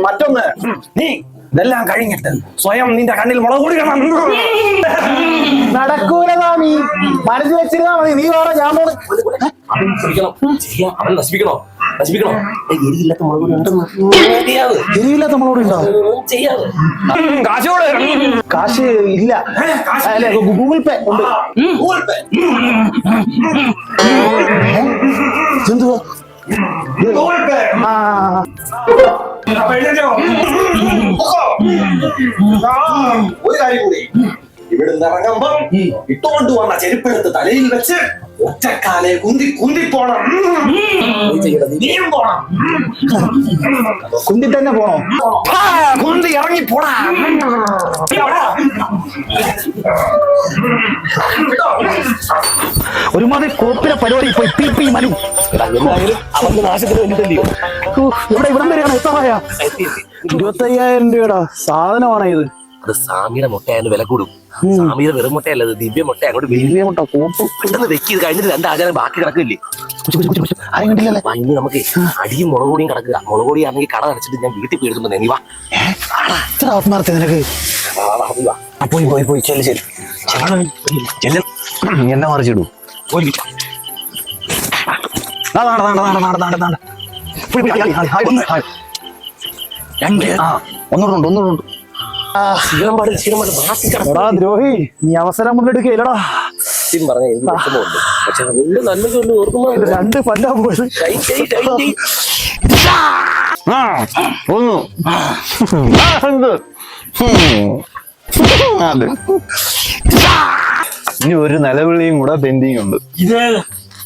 മറ്റൊന്ന്, നീ ഇതെല്ലാം കഴിഞ്ഞിട്ട് സ്വയം നിന്റെ കണ്ണിൽ മുളക് കുടിക്കണം. നടക്കൂല സ്വാമി, മനസ്സിൽ വെച്ചിരുന്നാ മതി. നീ വേറെ ഞാൻ പോണ്. അവൻ നശിപ്പിക്കണോ? എരിയില്ലാത്ത മുളക് എരിവില്ലാത്ത നമ്മളോട് ഉണ്ടോ? ചെയ്യാതെ കാശോട് കാശ് ഇല്ല. അല്ലെ, ഗൂഗിൾ പേ ഉണ്ട്. എന്തുവാ? ഒരു കാര്യം കൂടി, ഇവിടുന്ന് ഇറങ്ങുമ്പോ ഇട്ടോണ്ട് വന്ന ചെരുപ്പെടുത്ത് തലയിൽ വെച്ച് ഒറ്റക്കാലെ കുന്തി പോണം. നീയും പോണം. കുന്തി തന്നെ പോണോ? കുന്തി ഇറങ്ങി പോടാ. ഒരുമാതിരി കോപ്പിലെ പരിപാടി പോയി പി മനു. എന്തായാലും അവർക്ക് നാശത്തിന് വേണ്ടിട്ടല്ലയോ. ഇവിടെ ഇവിടം വരെയാണ്. എത്രയാ? 25,000 രൂപയുടെ സാധനമാണ് ഇത്. അത് സ്വാമിയുടെ മുട്ടയായാലും വില കൂടും. സ്വാമിയുടെ വെറും മുട്ടയല്ല, അത് ദിവ്യ മുട്ട. അങ്ങോട്ട് വലിയ മുട്ട കോപ്പ് പെട്ടെന്ന് വെക്കി. ഇത് കഴിഞ്ഞിട്ട് 2 ആചാരം ബാക്കി കിടക്കില്ലേ. ആരും കണ്ടില്ലല്ലേ? ഇനി നമുക്ക് അടിയും മുളക് പൊടിയും കിടക്കുക. മുളക് പൊടി ആണെങ്കിൽ കട അടച്ചിട്ട് ഞാൻ വീട്ടിൽ പോയി എടുക്കുമ്പോ നീ വാ. ഇത്ര ആത്മാർത്ഥ നിനക്ക്? പോയി ചെല്ല്. എന്നെ മറിച്ചിടൂ. ഒന്നുകൂടെ. ക്ഷീണം പാടില്ല ബാക്കി എടാ ദ്രോഹി, നീ അവസരം മുന്നെടുക്കയില്ലടാ. പറഞ്ഞ എനിക്ക് വിഷമമുണ്ട്. പക്ഷെ അതുകൊണ്ട് നല്ലതൊന്നും ഓർക്കുമ്പോ 2 പല്ലാ പോയത്. ഇനി ഒരു നിലവിളിയും കൂടെ പെൻഡിങ് ഉണ്ട്.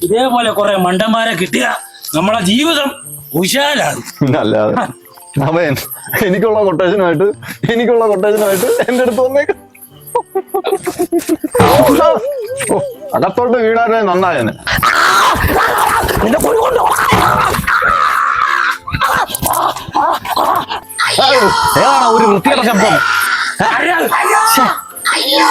ഇതേപോലെ കുറെ മണ്ടന്മാരെ കിട്ടിയ നമ്മളെ ജീവിതം ഉശാലാണ്. അല്ലാതെ അവൻ എനിക്കുള്ള കൊട്ടേഷനുമായിട്ട് എന്റെ അടുത്ത് വന്നേക്ക്. അകത്തോട്ട് വീടാനെ നന്നായന്. ഏതാണ് ഒരു വൃത്തിയുടെ ശബ്ദം? അയ്യോ